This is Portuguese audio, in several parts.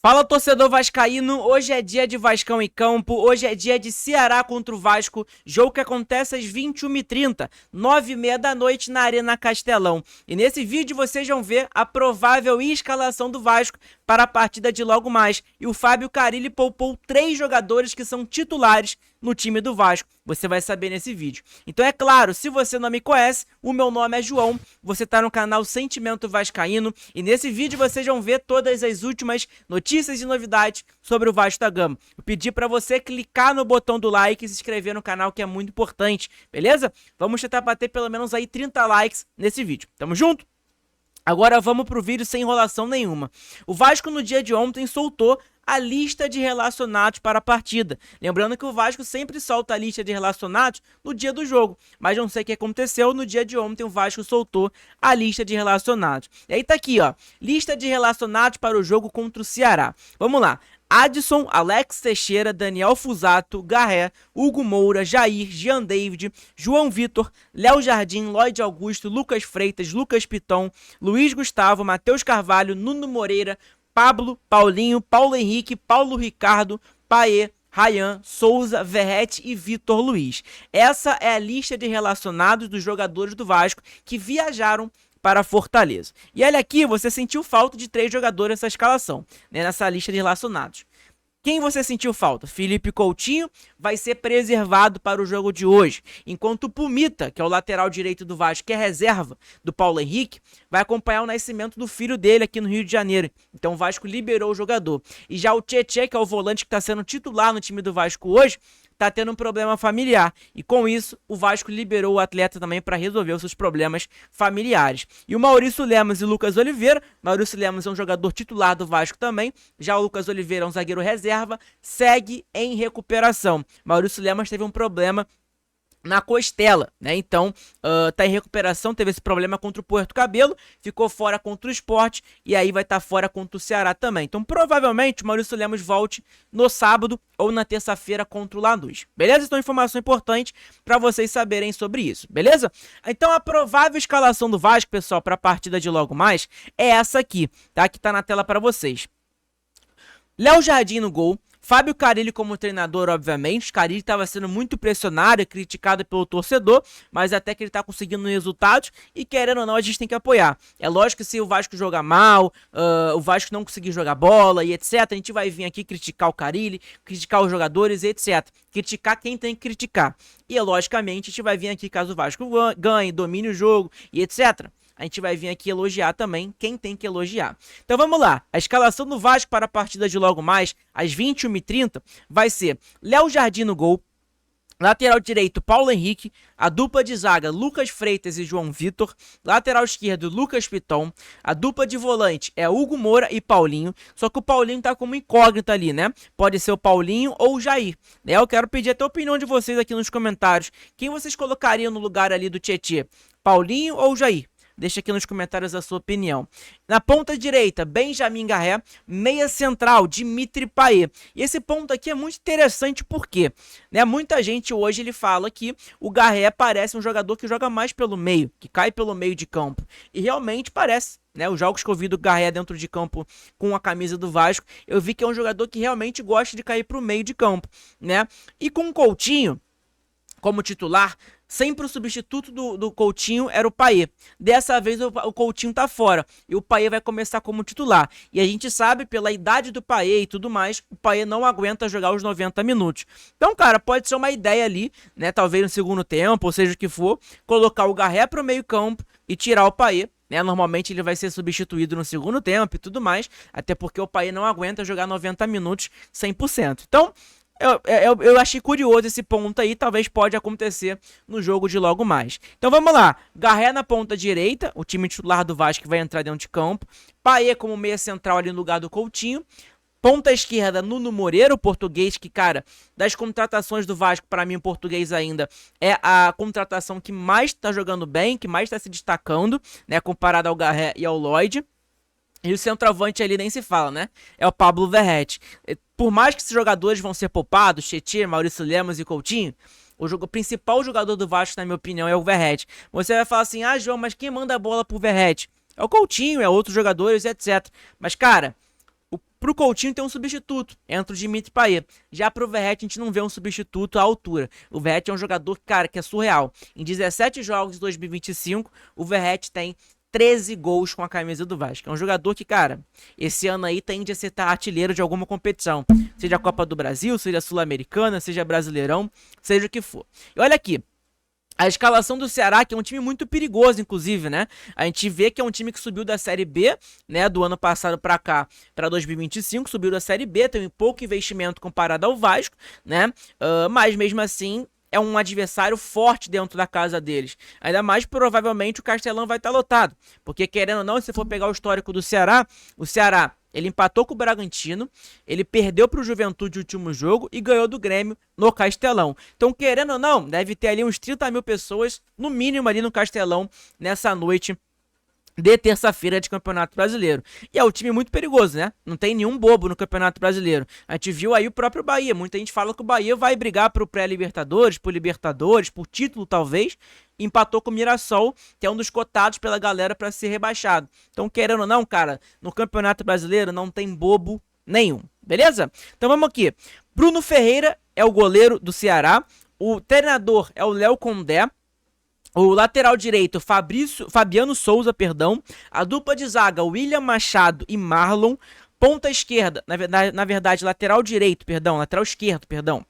Fala, torcedor vascaíno, hoje é dia de Vascão em campo, hoje é dia de Ceará contra o Vasco, jogo que acontece às 21h30, 9h30 da noite na Arena Castelão. E nesse vídeo vocês vão ver a provável escalação do Vasco para a partida de logo mais. E o Fábio Carille poupou 3 jogadores que são titulares no time do Vasco. Você vai saber nesse vídeo. Então é claro, se você não me conhece, o meu nome é João, você está no canal Sentimento Vascaíno e nesse vídeo vocês vão ver todas as últimas notícias e novidades sobre o Vasco da Gama. Eu pedi para você clicar no botão do like e se inscrever no canal, que é muito importante, beleza? Vamos tentar bater pelo menos aí 30 likes nesse vídeo. Tamo junto? Agora vamos pro vídeo sem enrolação nenhuma. O Vasco no dia de ontem soltou a lista de relacionados para a partida. Lembrando que o Vasco sempre solta a lista de relacionados no dia do jogo, mas não sei o que aconteceu, no dia de ontem o Vasco soltou a lista de relacionados. E aí tá aqui, ó, lista de relacionados para o jogo contra o Ceará. Vamos lá. Adson, Alex Teixeira, Daniel Fusato, Garré, Hugo Moura, Jair, Jean David, João Vitor, Léo Jardim, Lloyd Augusto, Lucas Freitas, Lucas Piton, Luiz Gustavo, Matheus Carvalho, Nuno Moreira, Pablo, Paulinho, Paulo Henrique, Paulo Ricardo, Paê, Ryan, Souza, Verrete e Vitor Luiz. Essa é a lista de relacionados dos jogadores do Vasco que viajaram para Fortaleza. E olha aqui, você sentiu falta de 3 jogadores nessa escalação, né, nessa lista de relacionados. Quem você sentiu falta? Felipe Coutinho vai ser preservado para o jogo de hoje, enquanto o Pumita, que é o lateral direito do Vasco, que é reserva do Paulo Henrique, vai acompanhar o nascimento do filho dele aqui no Rio de Janeiro. Então o Vasco liberou o jogador. E já o Tietê, que é o volante que está sendo titular no time do Vasco hoje, tá tendo um problema familiar, e com isso o Vasco liberou o atleta também para resolver os seus problemas familiares. E o Maurício Lemos e o Lucas Oliveira, Maurício Lemos é um jogador titular do Vasco também, já o Lucas Oliveira é um zagueiro reserva, segue em recuperação. Maurício Lemos teve um problema na costela, né? Então tá em recuperação, teve esse problema contra o Puerto Cabelo, ficou fora contra o Sport e aí vai estar fora contra o Ceará também. Então provavelmente o Maurício Lemos volte no sábado ou na terça-feira contra o Lanús. Beleza? Então informação importante para vocês saberem sobre isso, beleza? Então a provável escalação do Vasco, pessoal, para a partida de logo mais é essa aqui, tá? Que tá na tela para vocês. Léo Jardim no gol, Fábio Carille como treinador, obviamente. Carille estava sendo muito pressionado e criticado pelo torcedor, mas até que ele está conseguindo resultados e, querendo ou não, a gente tem que apoiar. É lógico que se o Vasco jogar mal, o Vasco não conseguir jogar bola e etc, a gente vai vir aqui criticar o Carille, criticar os jogadores e etc. Criticar quem tem que criticar. E, logicamente, a gente vai vir aqui caso o Vasco ganhe, domine o jogo e etc. A gente vai vir aqui elogiar também quem tem que elogiar. Então vamos lá. A escalação do Vasco para a partida de logo mais, às 21h30, vai ser Léo Jardim no gol, lateral direito Paulo Henrique, a dupla de zaga Lucas Freitas e João Vitor, lateral esquerdo Lucas Piton, a dupla de volante é Hugo Moura e Paulinho, só que o Paulinho tá como incógnita ali, né? Pode ser o Paulinho ou o Jair. Eu quero pedir até a opinião de vocês aqui nos comentários. Quem vocês colocariam no lugar ali do Tietê? Paulinho ou Jair? Deixa aqui nos comentários a sua opinião. Na ponta direita, Benjamin Garré. Meia central, Dimitri Paê. E esse ponto aqui é muito interessante porque, né, muita gente hoje ele fala que o Garré parece um jogador que joga mais pelo meio, que cai pelo meio de campo. E realmente parece. Né, os jogos que eu vi do Garré dentro de campo com a camisa do Vasco, eu vi que é um jogador que realmente gosta de cair para o meio de campo. Né? E com o Coutinho como titular, sempre o substituto do Coutinho era o Paê. Dessa vez o Coutinho tá fora e o Paê vai começar como titular. E a gente sabe, pela idade do Paê e tudo mais, o Paê não aguenta jogar os 90 minutos. Então, cara, pode ser uma ideia ali, né? Talvez no segundo tempo, ou seja o que for, colocar o Garré pro meio campo e tirar o Paê. Né? Normalmente ele vai ser substituído no segundo tempo e tudo mais, até porque o Paê não aguenta jogar 90 minutos 100%. Então, eu achei curioso esse ponto aí, talvez pode acontecer no jogo de logo mais. Então vamos lá, Garré na ponta direita, o time titular do Vasco que vai entrar dentro de campo, Paê como meia central ali no lugar do Coutinho, ponta esquerda, Nuno Moreira, o português que, cara, das contratações do Vasco, para mim o português ainda é a contratação que mais tá jogando bem, que mais tá se destacando, né, comparado ao Garré e ao Lloyd. E o centroavante ali nem se fala, né? É o Pablo Verrete. Por mais que esses jogadores vão ser poupados, Tietê, Maurício Lemos e Coutinho, o principal jogador do Vasco, na minha opinião, é o Verrete. Você vai falar assim, ah, João, mas quem manda a bola pro Verrete? É o Coutinho, é outros jogadores, etc. Mas, cara, Pro Coutinho tem um substituto, entra o Dimitri Payet. Já pro Verratti a gente não vê um substituto à altura. O Verratti é um jogador, cara, que é surreal. Em 17 jogos de 2025, o Verratti tem 13 gols com a camisa do Vasco. É um jogador que, cara, esse ano aí tende a ser artilheiro de alguma competição. Seja a Copa do Brasil, seja a Sul-Americana, seja Brasileirão, seja o que for. E olha aqui. A escalação do Ceará, que é um time muito perigoso, inclusive, né? A gente vê que é um time que subiu da Série B, né? Do ano passado pra cá, pra 2025, subiu da Série B, tem pouco investimento comparado ao Vasco, né? Mas mesmo assim, é um adversário forte dentro da casa deles. Ainda mais, provavelmente, o Castelão vai estar lotado. Porque, querendo ou não, se for pegar o histórico do Ceará, o Ceará, ele empatou com o Bragantino, ele perdeu para o Juventude no último jogo e ganhou do Grêmio no Castelão. Então, querendo ou não, deve ter ali uns 30 mil pessoas, no mínimo ali no Castelão, nessa noite de terça-feira de Campeonato Brasileiro. E é um time muito perigoso, né? Não tem nenhum bobo no Campeonato Brasileiro. A gente viu aí o próprio Bahia. Muita gente fala que o Bahia vai brigar pro pré-Libertadores, pro Libertadores, por título talvez. Empatou com o Mirassol, que é um dos cotados pela galera para ser rebaixado. Então, querendo ou não, cara, no Campeonato Brasileiro não tem bobo nenhum. Beleza? Então vamos aqui. Bruno Ferreira é o goleiro do Ceará. O treinador é o Léo Condé. O lateral direito, Fabiano Souza, perdão. A dupla de zaga, William Machado e Marlon. Ponta esquerda, na verdade, lateral esquerdo, perdão.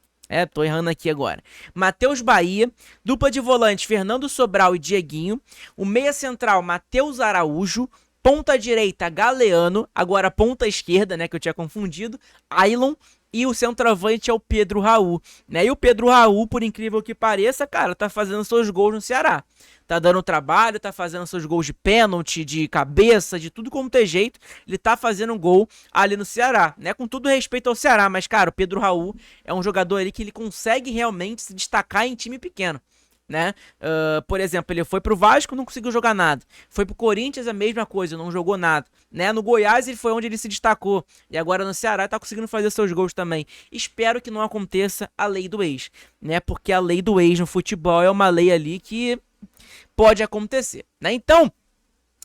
Tô errando aqui agora. Matheus Bahia. Dupla de volante, Fernando Sobral e Dieguinho. O meia central, Matheus Araújo. Ponta direita, Galeano. Agora ponta esquerda, né, que eu tinha confundido, Ailon. E o centroavante é o Pedro Raul, né? E o Pedro Raul, por incrível que pareça, cara, tá fazendo seus gols no Ceará. Tá dando trabalho, tá fazendo seus gols de pênalti, de cabeça, de tudo como ter jeito. Ele tá fazendo um gol ali no Ceará, né? Com todo respeito ao Ceará, mas, cara, o Pedro Raul é um jogador ali que ele consegue realmente se destacar em time pequeno, né? Por exemplo, ele foi pro Vasco, não conseguiu jogar nada. Foi pro Corinthians, a mesma coisa, não jogou nada, né? No Goiás ele foi onde ele se destacou. E agora no Ceará tá conseguindo fazer seus gols também. Espero que não aconteça a lei do ex, né? Porque a lei do ex no futebol é uma lei ali que pode acontecer, né? Então,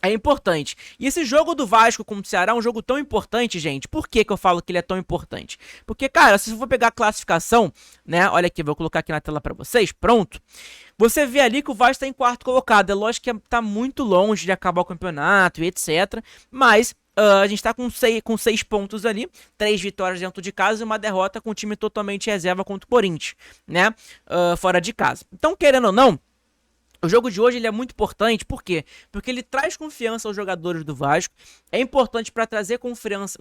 é importante. E esse jogo do Vasco com o Ceará é um jogo tão importante, gente. Por que eu falo que ele é tão importante? Porque, cara, se você for pegar a classificação, né? Olha aqui, vou colocar aqui na tela pra vocês. Pronto. Você vê ali que o Vasco tá em quarto colocado. É lógico que tá muito longe de acabar o campeonato e etc. Mas a gente tá com 6 pontos ali. 3 vitórias dentro de casa e uma derrota com o time totalmente reserva contra o Corinthians, né? Fora de casa. Então, querendo ou não, o jogo de hoje ele é muito importante, por quê? Porque ele traz confiança aos jogadores do Vasco, é importante para trazer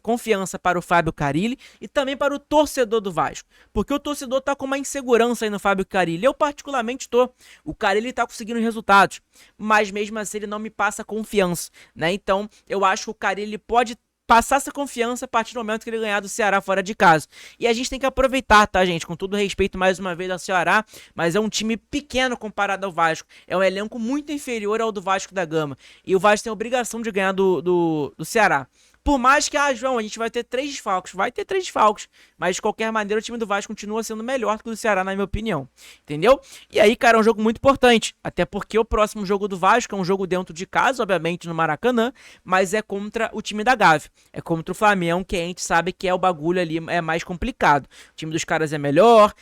confiança para o Fábio Carille e também para o torcedor do Vasco, porque o torcedor tá com uma insegurança aí no Fábio Carille, eu particularmente tô, o Carille tá conseguindo resultados, mas mesmo assim ele não me passa confiança, né? Então eu acho que o Carille pode passar essa confiança a partir do momento que ele ganhar do Ceará fora de casa. E a gente tem que aproveitar, tá, gente? Com todo respeito mais uma vez ao Ceará, mas é um time pequeno comparado ao Vasco. É um elenco muito inferior ao do Vasco da Gama. E o Vasco tem a obrigação de ganhar do Ceará. Por mais que, João, a gente vai ter 3 desfalques. Vai ter 3 desfalques. Mas, de qualquer maneira, o time do Vasco continua sendo melhor do que o do Ceará, na minha opinião. Entendeu? E aí, cara, é um jogo muito importante. Até porque o próximo jogo do Vasco é um jogo dentro de casa, obviamente, no Maracanã. Mas é contra o time da Gávea. É contra o Flamengo, que a gente sabe que é o bagulho ali, é mais complicado. O time dos caras é melhor.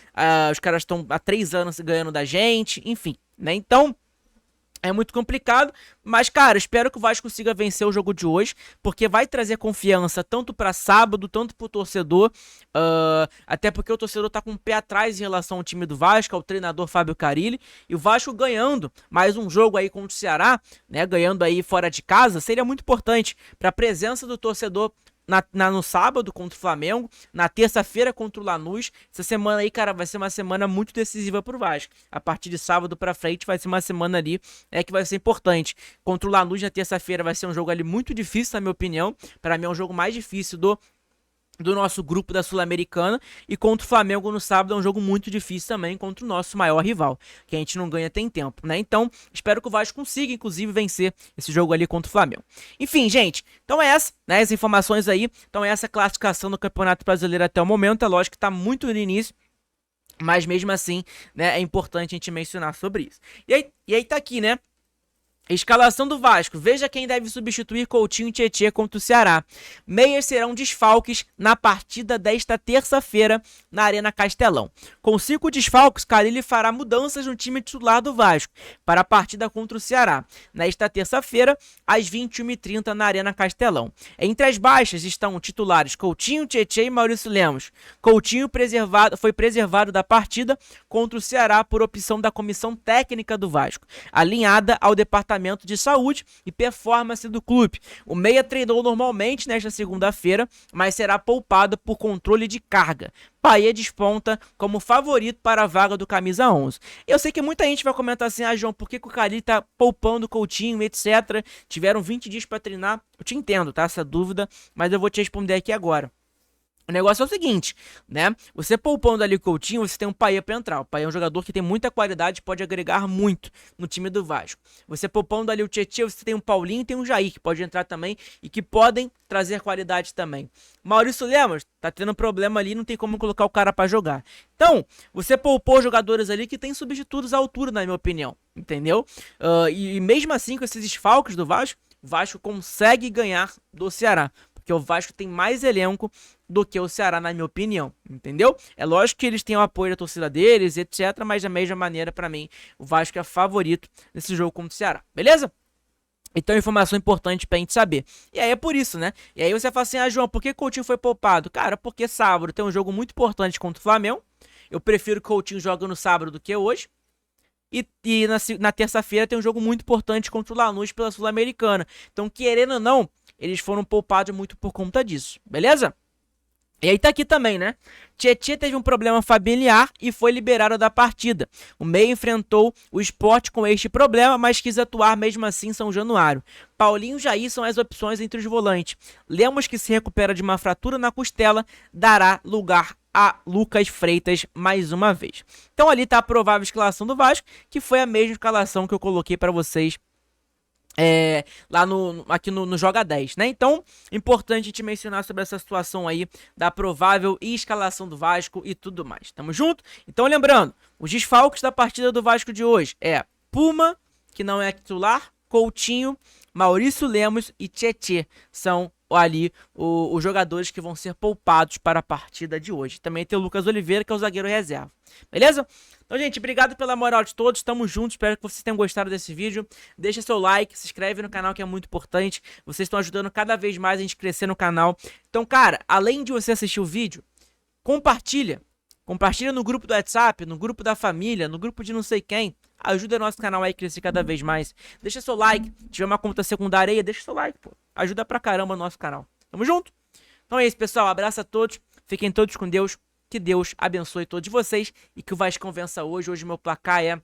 Os caras estão há 3 anos ganhando da gente. Enfim, né? Então, é muito complicado, mas, cara, espero que o Vasco consiga vencer o jogo de hoje, porque vai trazer confiança tanto para sábado, tanto pro torcedor, até porque o torcedor tá com o pé atrás em relação ao time do Vasco, ao treinador Fábio Carille, e o Vasco ganhando mais um jogo aí contra o Ceará, né, ganhando aí fora de casa, seria muito importante para a presença do torcedor no sábado contra o Flamengo, na terça-feira contra o Lanús. Essa semana aí, cara, vai ser uma semana muito decisiva pro Vasco. A partir de sábado pra frente vai ser uma semana ali que vai ser importante. Contra o Lanús na terça-feira vai ser um jogo ali muito difícil, na minha opinião. Para mim é um jogo mais difícil do nosso grupo da Sul-Americana, e contra o Flamengo no sábado é um jogo muito difícil também contra o nosso maior rival, que a gente não ganha tem tempo, né? Então, espero que o Vasco consiga, inclusive, vencer esse jogo ali contra o Flamengo. Enfim, gente, então é essa, né, as informações aí, então é essa classificação do Campeonato Brasileiro até o momento, é lógico que tá muito no início, mas mesmo assim, né, é importante a gente mencionar sobre isso. E aí tá aqui, né, Escalação do Vasco. Veja quem deve substituir Coutinho e Tietê contra o Ceará. Meias serão desfalques na partida desta terça-feira na Arena Castelão. Com 5 desfalques, Carille fará mudanças no time titular do Vasco para a partida contra o Ceará, nesta terça-feira, às 21h30 na Arena Castelão. Entre as baixas estão titulares Coutinho, Tietê e Maurício Lemos. Coutinho foi preservado da partida contra o Ceará por opção da comissão técnica do Vasco, alinhada ao departamento de saúde e performance do clube. O meia treinou normalmente nesta segunda-feira, mas será poupado por controle de carga. Payet desponta como favorito para a vaga do camisa 11. Eu sei que muita gente vai comentar assim: ah, João, por que o Carille tá poupando o Coutinho, etc. Tiveram 20 dias para treinar. Eu te entendo, tá? Essa dúvida, mas eu vou te responder aqui agora. O negócio é o seguinte, né? Você poupando ali o Coutinho, você tem um Payet para entrar. O Payet é um jogador que tem muita qualidade, pode agregar muito no time do Vasco. Você poupando ali o Tietê, você tem um Paulinho e tem um Jair, que pode entrar também e que podem trazer qualidade também. Maurício Lemos tá tendo problema ali, não tem como colocar o cara para jogar. Então, você poupou jogadores ali que tem substitutos à altura, na minha opinião, entendeu? E mesmo assim, com esses desfalques do Vasco, o Vasco consegue ganhar do Ceará. Porque o Vasco tem mais elenco do que o Ceará, na minha opinião, entendeu? É lógico que eles têm o apoio da torcida deles, etc. Mas da mesma maneira, pra mim, o Vasco é favorito nesse jogo contra o Ceará, beleza? Então, informação importante pra gente saber. E aí é por isso, né? E aí você fala assim: ah, João, por que Coutinho foi poupado? Cara, porque sábado tem um jogo muito importante contra o Flamengo. Eu prefiro que o Coutinho jogue no sábado do que hoje. E na terça-feira tem um jogo muito importante contra o Lanús pela Sul-Americana. Então, querendo ou não, eles foram poupados muito por conta disso, beleza? E aí tá aqui também, né? Tietê teve um problema familiar e foi liberado da partida. O meia enfrentou o Sport com este problema, mas quis atuar mesmo assim em São Januário. Paulinho e Jair são as opções entre os volantes. Lemos, que se recupera de uma fratura na costela, dará lugar a Lucas Freitas mais uma vez. Então ali tá a provável escalação do Vasco, que foi a mesma escalação que eu coloquei para vocês lá aqui no Joga 10, né? Então, importante a gente mencionar sobre essa situação aí da provável escalação do Vasco e tudo mais. Tamo junto? Então, lembrando, os desfalques da partida do Vasco de hoje é Puma, que não é titular, Coutinho, Maurício Lemos e Tietê são ali os jogadores que vão ser poupados para a partida de hoje. Também tem o Lucas Oliveira, que é o zagueiro reserva. Beleza? Então, gente, obrigado pela moral de todos. Tamo junto. Espero que vocês tenham gostado desse vídeo. Deixa seu like, se inscreve no canal, que é muito importante. Vocês estão ajudando cada vez mais a gente crescer no canal. Então, cara, além de você assistir o vídeo, compartilha. Compartilha no grupo do WhatsApp, no grupo da família, no grupo de não sei quem. Ajuda o nosso canal aí a crescer cada vez mais. Deixa seu like. Se tiver uma conta secundária aí, deixa seu like, pô. Ajuda pra caramba o nosso canal. Tamo junto? Então é isso, pessoal. Abraço a todos. Fiquem todos com Deus. Que Deus abençoe todos vocês e que o Vascão vença hoje. Hoje meu placar é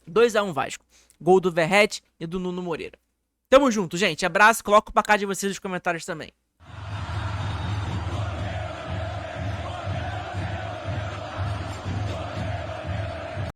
2-1 Vasco. Gol do Verratti e do Nuno Moreira. Tamo junto, gente. Abraço. Coloca o placar de vocês nos comentários também.